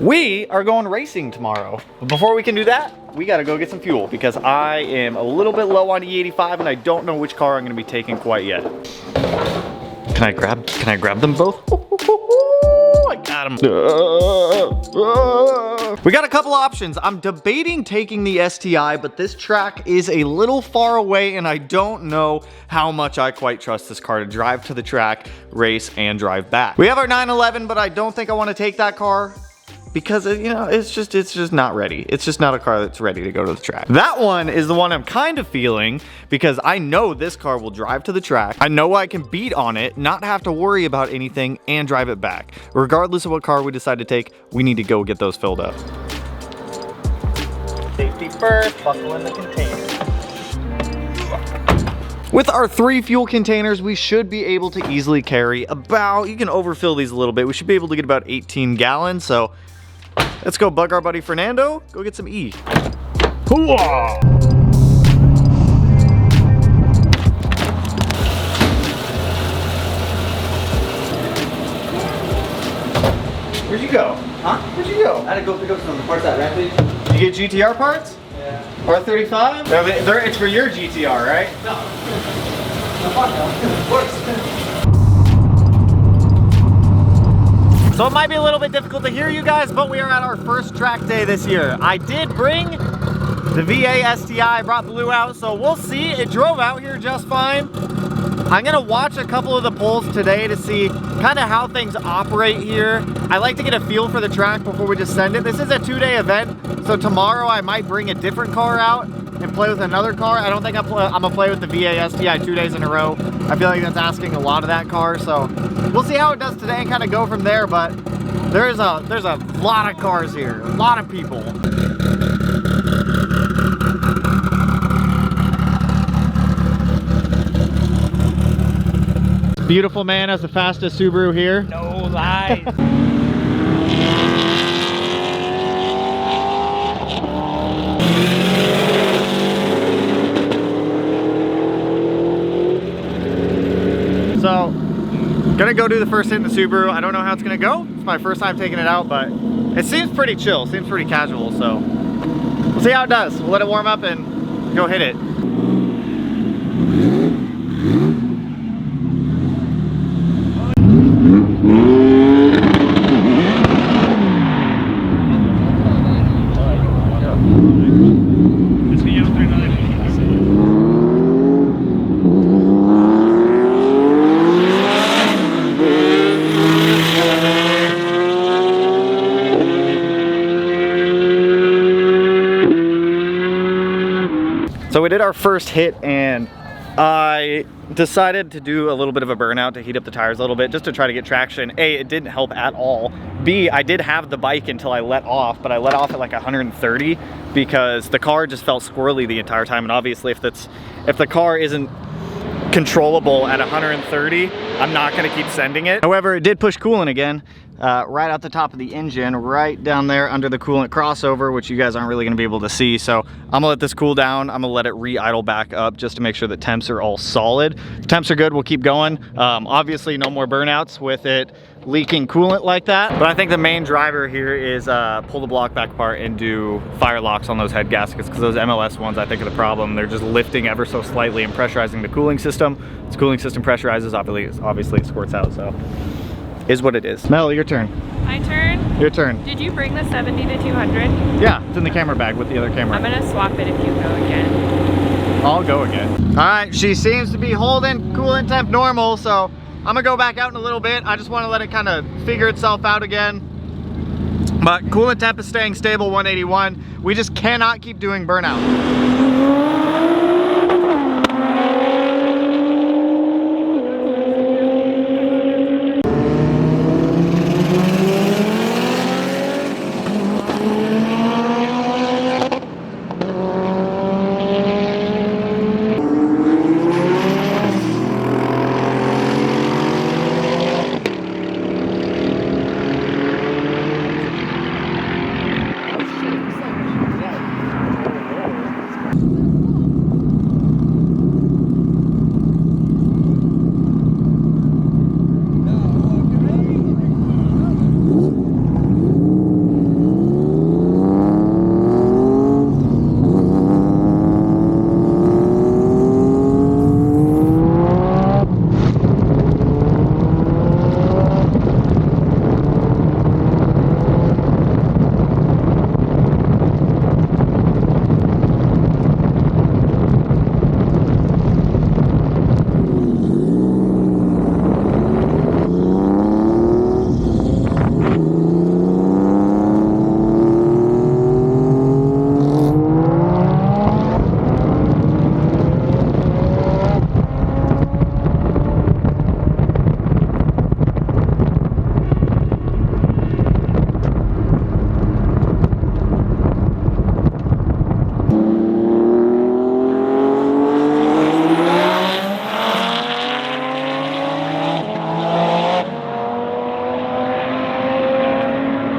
We are going racing tomorrow. But before we can do that, we gotta go get some fuel because I am a little bit low on E85 and I don't know which car I'm gonna be taking quite yet. Can I grab them both? I got them. We got a couple options. I'm debating taking the STI, but this track is a little far away and I don't know how much I quite trust this car to drive to the track, race, and drive back. We have our 911, but I don't think I want to take that car because, you know, it's just not ready. It's just not a car that's ready to go to the track. That one is the one I'm kind of feeling because I know this car will drive to the track. I know I can beat on it, not have to worry about anything, and drive it back. Regardless of what car we decide to take, we need to go get those filled up. Safety first, buckle in the container. With our 3 fuel containers, we should be able to easily carry about, you can overfill these a little bit, we should be able to get about 18 gallons, so let's go bug our buddy Fernando, go get some E. Hooah! Where'd you go? Huh? Where'd you go? I had to go pick up some parts at Rapid. Did you get GTR parts? Yeah. R35? It's for your GTR, right? No. No, fuck no. Of course. So it might be a little bit difficult to hear you guys, but we are at our first track day this year. I did bring the VA STI, I brought Blue out, so we'll see. It drove out here just fine. I'm gonna watch a couple of the pulls today to see kind of how things operate here. I like to get a feel for the track before we just send it. This is a 2-day event, so tomorrow I might bring a different car out and play with another car. I don't think I'm gonna play with the VA STI 2 days in a row. I feel like that's asking a lot of that car, so we'll see how it does today and kind of go from there, but there's a lot of cars here, a lot of people. Beautiful man has the fastest Subaru here. No lies. So, gonna go do the first hit in the Subaru. I don't know how it's gonna go. It's my first time taking it out, but it seems pretty chill, seems pretty casual, so we'll see how it does. We'll let it warm up and go hit it. So we did our first hit and I decided to do a little bit of a burnout to heat up the tires a little bit just to try to get traction. A, it didn't help at all. B, I did have the bike until I let off, but I let off at like 130 because the car just felt squirrely the entire time. And obviously if the car isn't controllable at 130, I'm not gonna keep sending it. However, it did push coolant again. Right out the top of the engine, right down there under the coolant crossover, which you guys aren't really gonna be able to see. So I'm gonna let this cool down. I'm gonna let it re-idle back up just to make sure that temps are all solid. If temps are good, we'll keep going. Obviously no more burnouts with it leaking coolant like that. But I think the main driver here is pull the block back apart and do fire locks on those head gaskets because those MLS ones I think are the problem. They're just lifting ever so slightly and pressurizing the cooling system. This cooling system pressurizes, obviously it squirts out, so is what it is. Mel, your turn. My turn? Your turn. Did you bring the 70 to 200? Yeah, it's in the camera bag with the other camera. I'm gonna swap it if you go again. I'll go again. All right, she seems to be holding coolant temp normal, so I'm gonna go back out in a little bit. I just wanna let it kind of figure itself out again. But coolant temp is staying stable, 181. We just cannot keep doing burnout.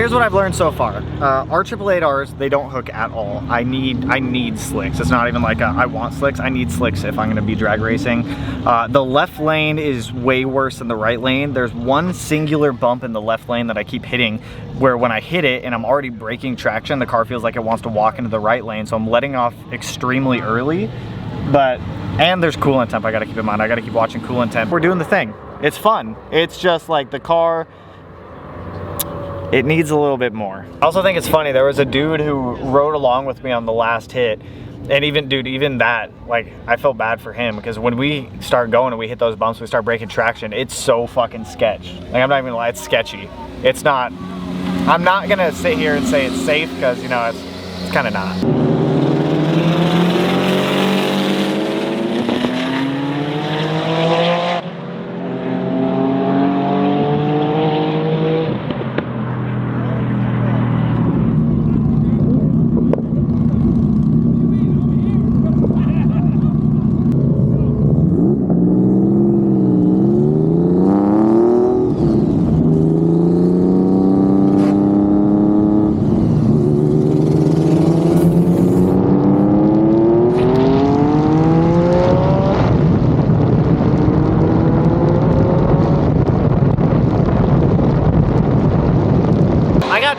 here's what I've learned so far. R888Rs, they don't hook at all. I need slicks. It's not even like I want slicks. I need slicks if I'm gonna be drag racing. The left lane is way worse than the right lane. There's one singular bump in the left lane that I keep hitting where when I hit it and I'm already breaking traction, the car feels like it wants to walk into the right lane. So I'm letting off extremely early, and there's coolant temp I gotta keep in mind. I gotta keep watching coolant temp. We're doing the thing. It's fun. It's just like the car, it needs a little bit more. I also think it's funny, there was a dude who rode along with me on the last hit, and even that, like, I felt bad for him because when we start going and we hit those bumps, we start breaking traction, it's so fucking sketch. Like, I'm not even gonna lie, it's sketchy. It's not, I'm not gonna sit here and say it's safe because, you know, it's kind of not.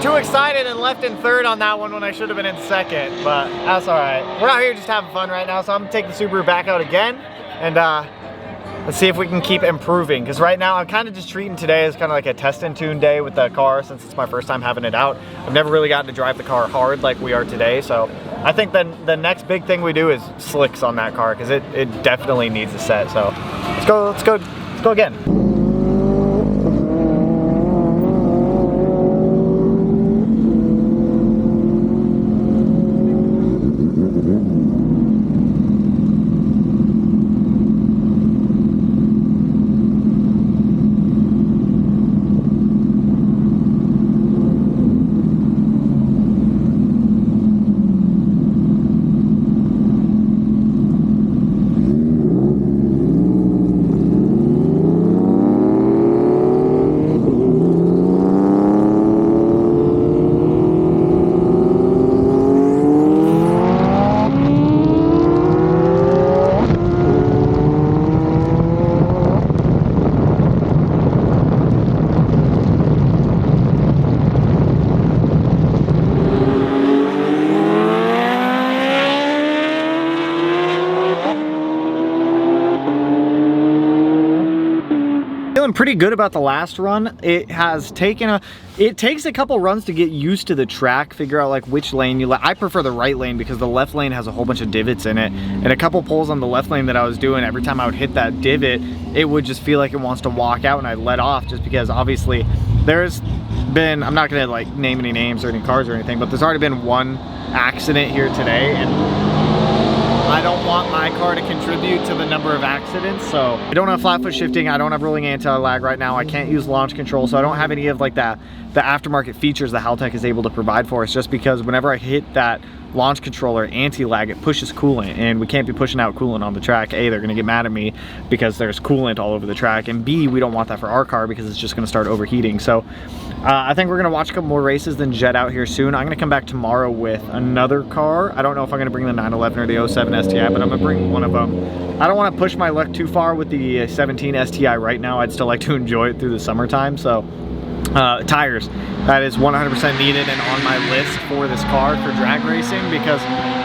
Too excited and left in third on that one when I should have been in second, but that's all right. We're out here just having fun right now, so I'm gonna take the Subaru back out again and let's see if we can keep improving, because right now I'm kind of just treating today as kind of like a test and tune day with the car since it's my first time having it out. I've never really gotten to drive the car hard like we are today, so I think then the next big thing we do is slicks on that car because it definitely needs a set. So let's go again. Feeling pretty good about the last run. It takes a couple runs to get used to the track, figure out like which lane you like. I prefer the right lane because the left lane has a whole bunch of divots in it, and a couple pulls on the left lane that I was doing, every time I would hit that divot, it would just feel like it wants to walk out and I let off, just because obviously there's been, I'm not gonna like name any names or any cars or anything, but there's already been one accident here today, and I don't want my car to contribute to the number of accidents. So I don't have flat foot shifting, I don't have rolling anti-lag right now, I can't use launch control, so I don't have any of like the aftermarket features that Haltech is able to provide for us, just because whenever I hit that launch controller anti-lag, it pushes coolant, and we can't be pushing out coolant on the track. A, they're gonna get mad at me because there's coolant all over the track, and B, we don't want that for our car because it's just gonna start overheating. So I think we're gonna watch a couple more races, then jet out here soon. I'm gonna come back tomorrow with another car. I don't know if I'm gonna bring the 911 or the 07 STI, but I'm gonna bring one of them. I don't wanna push my luck too far with the 17 STI right now. I'd still like to enjoy it through the summertime. So tires, that is 100% needed and on my list for this car for drag racing, because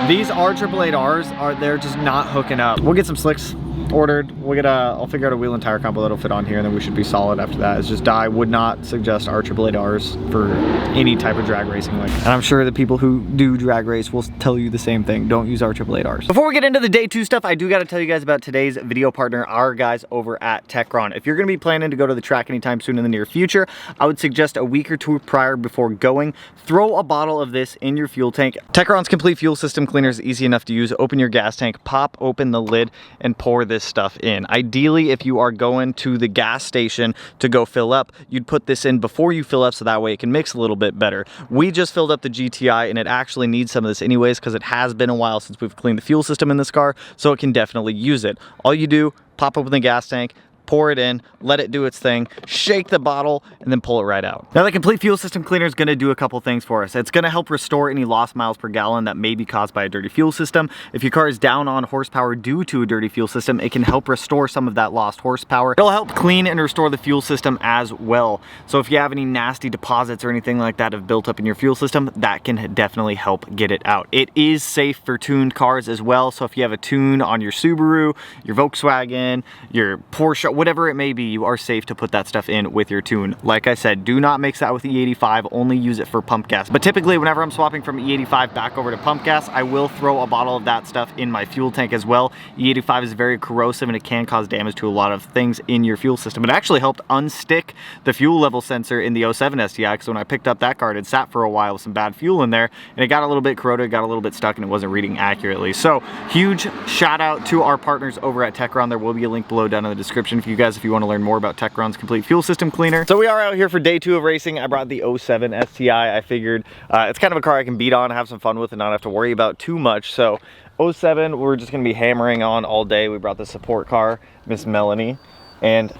these R888Rs they're just not hooking up. We'll get some slicks ordered. We'll get I'll figure out a wheel and tire combo that'll fit on here, and then we should be solid after that. It's just I would not suggest R888Rs for any type of drag racing. And I'm sure the people who do drag race will tell you the same thing. Don't use R888Rs. Before we get into the day 2 stuff, I do got to tell you guys about today's video partner, our guys over at Techron. If you're going to be planning to go to the track anytime soon in the near future, I would suggest a week or two prior before going, throw a bottle of this in your fuel tank. Techron's complete fuel system cleaner is easy enough to use. Open your gas tank, pop open the lid, and pour this stuff in. Ideally, if you are going to the gas station to go fill up, you'd put this in before you fill up, so that way it can mix a little bit better. We just filled up the GTI, and it actually needs some of this anyways, because it has been a while since we've cleaned the fuel system in this car, so it can definitely use it. All you do, pop open the gas tank, pour it in, let it do its thing, shake the bottle, and then pull it right out. Now the complete fuel system cleaner is gonna do a couple things for us. It's gonna help restore any lost miles per gallon that may be caused by a dirty fuel system. If your car is down on horsepower due to a dirty fuel system, it can help restore some of that lost horsepower. It'll help clean and restore the fuel system as well. So if you have any nasty deposits or anything like that have built up in your fuel system, that can definitely help get it out. It is safe for tuned cars as well. So if you have a tune on your Subaru, your Volkswagen, your Porsche, whatever it may be, you are safe to put that stuff in with your tune. Like I said, do not mix that with E85, only use it for pump gas. But typically whenever I'm swapping from E85 back over to pump gas, I will throw a bottle of that stuff in my fuel tank as well. E85 is very corrosive and it can cause damage to a lot of things in your fuel system. It actually helped unstick the fuel level sensor in the 07 STI, because when I picked up that car, it had sat for a while with some bad fuel in there and it got a little bit corroded, got a little bit stuck, and it wasn't reading accurately. So huge shout out to our partners over at Techron. There will be a link below down in the description for you guys if you want to learn more about Techron's complete fuel system cleaner. So we are out here for day 2 of racing. I brought the 07 STI. I figured it's kind of a car I can beat on, have some fun with, and not have to worry about too much. So 07 we're just going to be hammering on all day. We brought the support car, Miss Melanie, and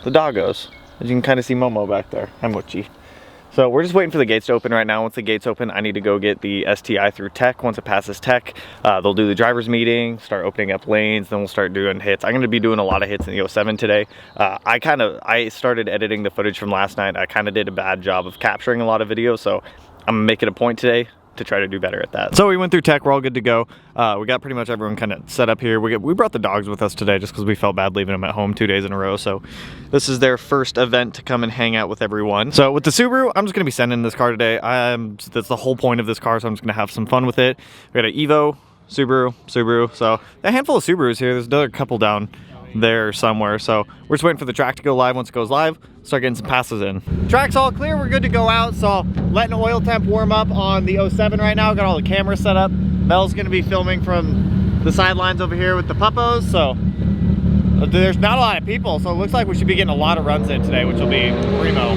the doggos. As you can kind of see Momo back there. Hi Mochi. So we're just waiting for the gates to open right now. Once the gates open, I need to go get the STI through Tech. Once it passes Tech, they'll do the driver's meeting, start opening up lanes, then we'll start doing hits. I'm gonna be doing a lot of hits in the 07 today. I started editing the footage from last night. I kind of did a bad job of capturing a lot of videos, so I'm gonna make it a point today to try to do better at that. So we went through Tech, we're all good to go. We got pretty much everyone kind of set up here. We brought the dogs with us today just because we felt bad leaving them at home 2 days in a row. So this is their first event to come and hang out with everyone. So with the Subaru, I'm just gonna be sending this car today. That's the whole point of this car, so I'm just gonna have some fun with it. We got an Evo, Subaru. So a handful of Subarus here. There's another couple down there somewhere. So we're just waiting for the track to go live. Once it goes live, start getting some passes in. Track's all clear, we're good to go out. So letting oil temp warm up on the 07 right now. Got all the cameras set up. Mel's gonna be filming from the sidelines over here with the puppos. So there's not a lot of people, so it looks like we should be getting a lot of runs in today, which will be primo.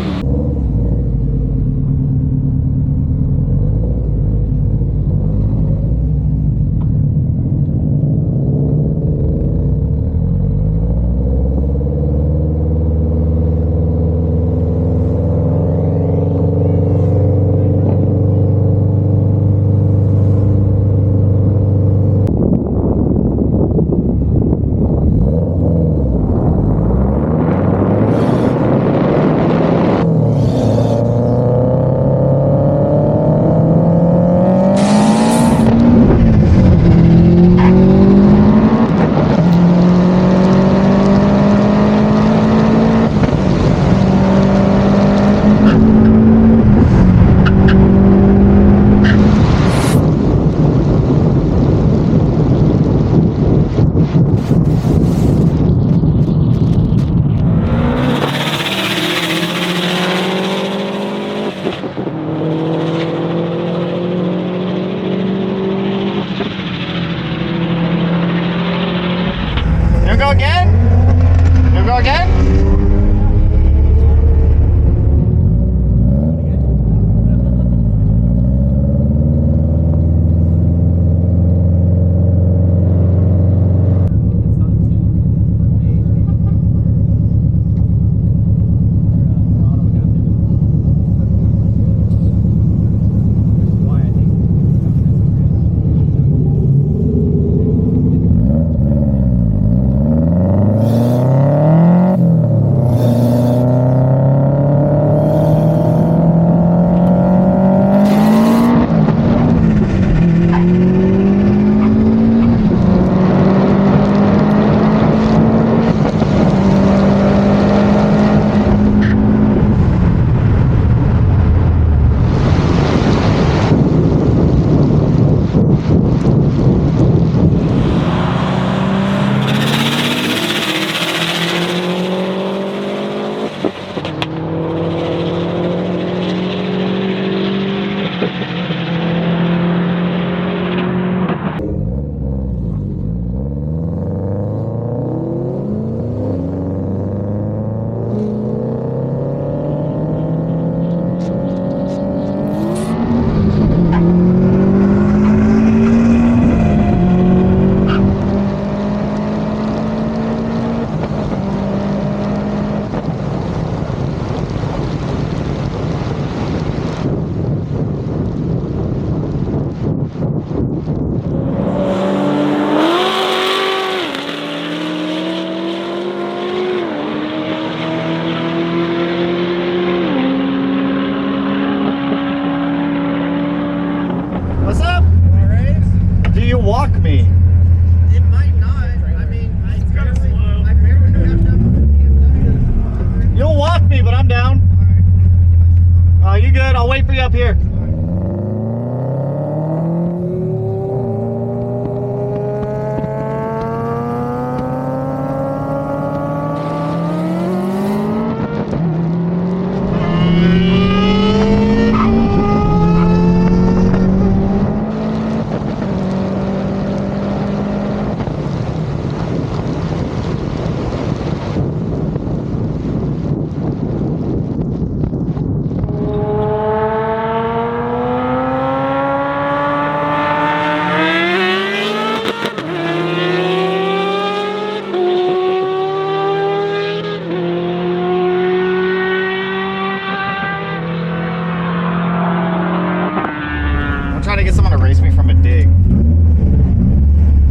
trying to get someone to race me from a dig.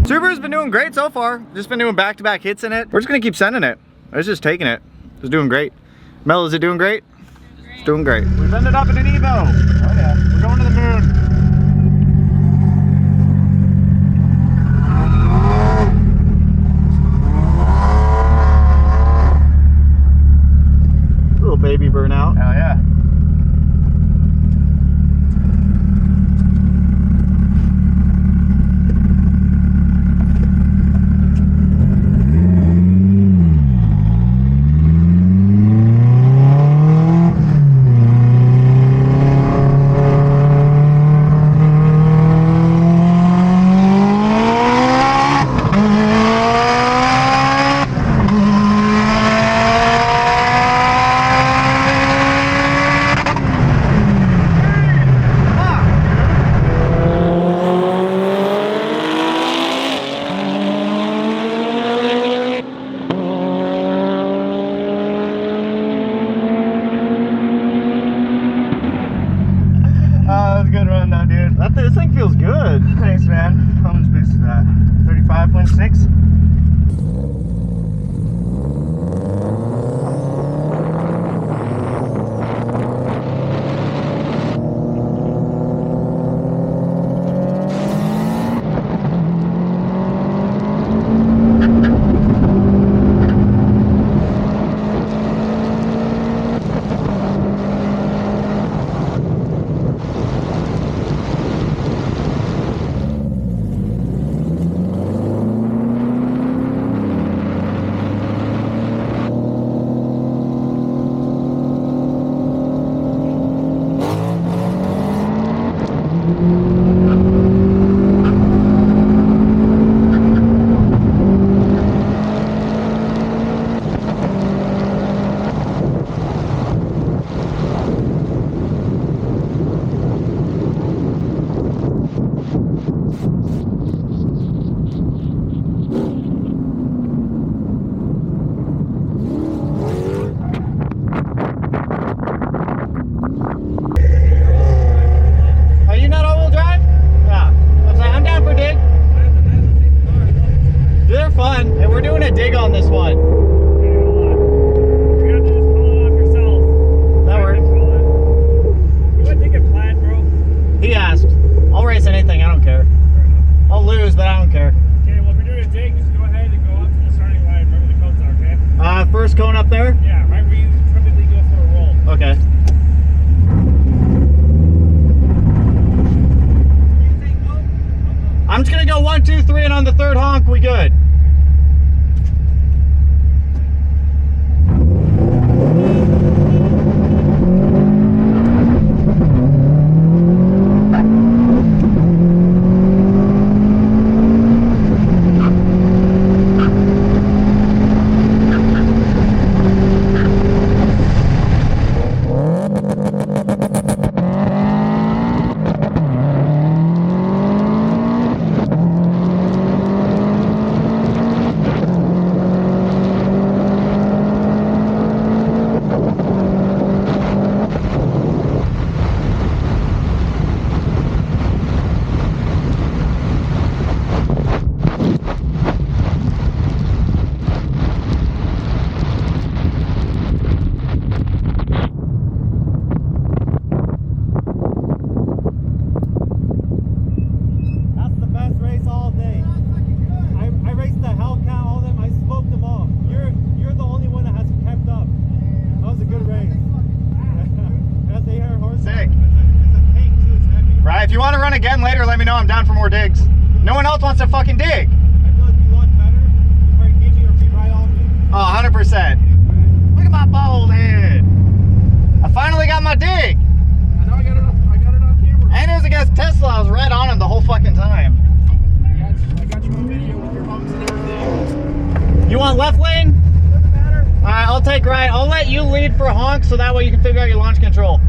Subaru's been doing great so far. Just been doing back-to-back hits in it. We're just gonna keep sending it. It's just taking it. It's doing great. Mel, is it doing great? It's doing great. We've ended up in an Evo. Oh yeah, we're going to the moon. Little baby burnout. Hell yeah. This thing feels good. Thanks, man. How much boost is that? 35.6? Dig on this one. You have to just call it off yourself. That works. You wouldn't think it planned, bro. He asked. I'll race anything, I don't care. I'll lose, but I don't care. Okay, well if you're doing a dig, just go ahead and go up to the starting line, wherever the cones are, okay? First cone up there? Yeah, right where you typically go for a roll. Okay. I'm just gonna go 1, 2, 3, and on the third honk, we good. If you want to run again later, let me know. I'm down for more digs. No one else wants to fucking dig. I feel like you want better. You might give me or be right on me. Oh, 100%. Look at my bald head. I finally got my dig. I know I got it on camera. And it was against Tesla. I was right on him the whole fucking time. I got you on video with your bumps and everything. You want left lane? Doesn't matter. Alright, I'll take right. I'll let you lead for honk so that way you can figure out your launch control.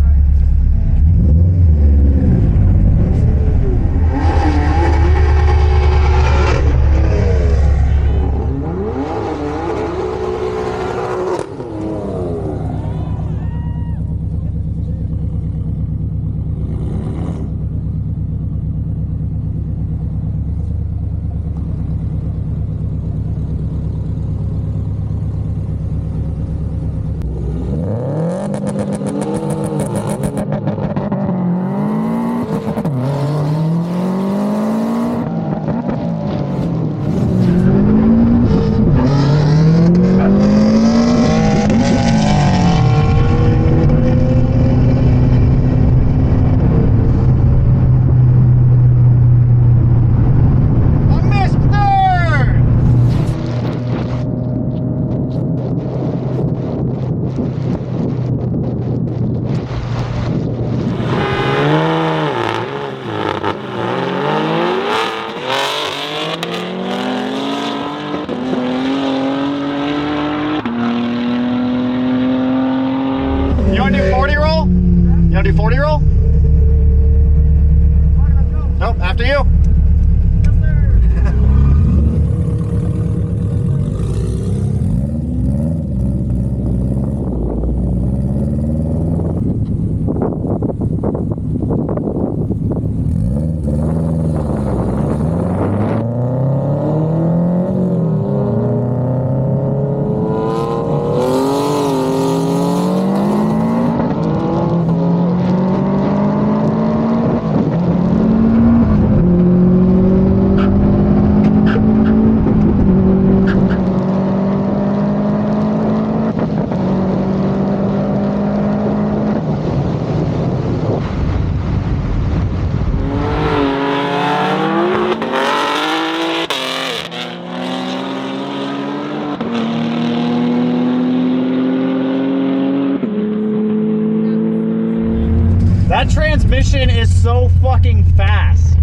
so fucking fast.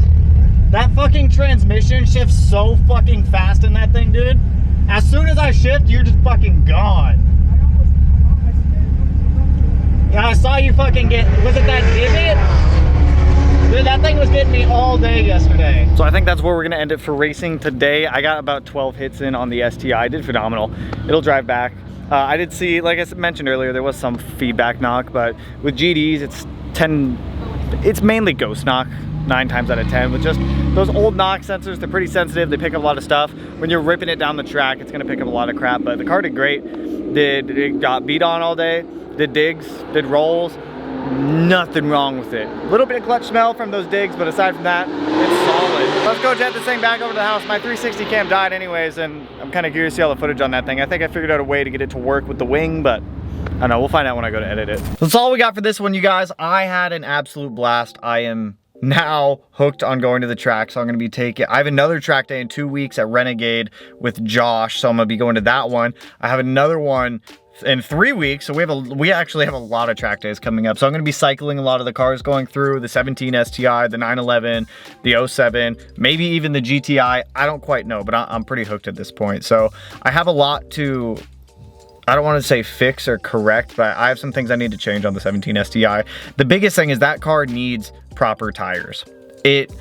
That fucking transmission shifts so fucking fast in that thing, dude. As soon as I shift, you're just fucking gone. Yeah, I saw you fucking get, was it that divot? Dude, that thing was getting me all day yesterday. So I think that's where we're gonna end it for racing today. I got about 12 hits in on the STI. I did phenomenal. It'll drive back. I did see, like I mentioned earlier, there was some feedback knock, but with GDs, it's mainly ghost knock. 9 times out of 10 with just those old knock sensors. They're pretty sensitive, they pick up a lot of stuff. When you're ripping it down the track, it's gonna pick up a lot of crap, but the car did great. It got beat on all day, did digs, did rolls, nothing wrong with it. A little bit of clutch smell from those digs, but aside from that, it's solid. Let's go jet this thing back over to the house. My 360 cam died anyways, and I'm kind of curious to see all the footage on that thing. I think I figured out a way to get it to work with the wing, but I don't know, we'll find out when I go to edit it. That's all we got for this one, you guys. I had an absolute blast. I am now hooked on going to the track, so I'm gonna be I have another track day in 2 weeks at Renegade with Josh, so I'm gonna be going to that one. I have another one in 3 weeks, so we actually have a lot of track days coming up. So I'm gonna be cycling a lot of the cars going through, the 17 STI, the 911, the 07, maybe even the GTI. I don't quite know, but I'm pretty hooked at this point. So I have a lot to, I don't want to say fix or correct, but I have some things I need to change on the 17 STI. The biggest thing is that car needs proper tires. It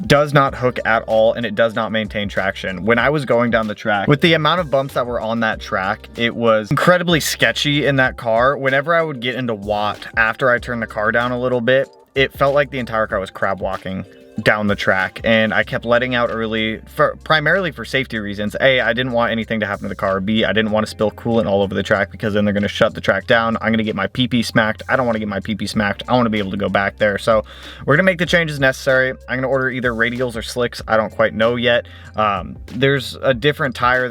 does not hook at all, and it does not maintain traction. When I was going down the track, with the amount of bumps that were on that track, it was incredibly sketchy in that car. Whenever I would get into Watt, after I turned the car down a little bit, it felt like the entire car was crab walking down the track, and I kept letting out early primarily for safety reasons. A, I didn't want anything to happen to the car. B, I didn't want to spill coolant all over the track because then they're going to shut the track down. I'm going to get my PP smacked. I don't want to get my PP smacked. I want to be able to go back there. So we're going to make the changes necessary. I'm going to order either radials or slicks. I don't quite know yet. There's a different tire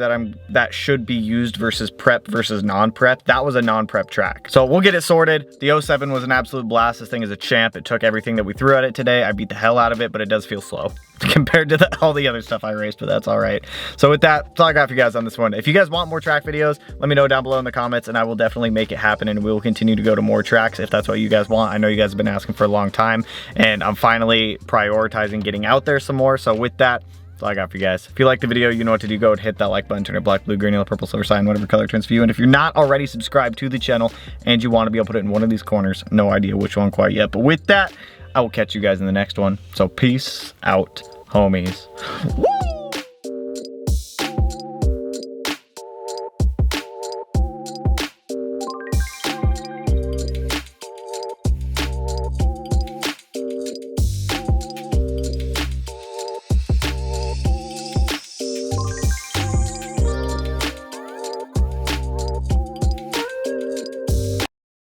that should be used versus prep versus non-prep. That was a non-prep track, so we'll get it sorted. The 07 was an absolute blast. This thing is a champ. It took everything that we threw at it today. I beat the hell out of it, but it does feel slow compared to all the other stuff I raced, but that's all right. So with that, that's all I got for you guys on this one. If you guys want more track videos, let me know down below in the comments, and I will definitely make it happen, and we will continue to go to more tracks if that's what you guys want. I know you guys have been asking for a long time, and I'm finally prioritizing getting out there some more. So with that, that's all I got for you guys. If you liked the video, you know what to do. Go and hit that like button, turn it black, blue, green, yellow, purple, silver sign, whatever color turns for you. And if you're not already subscribed to the channel and you want to be able to put it in one of these corners, no idea which one quite yet, but with that, I will catch you guys in the next one. So peace out, homies.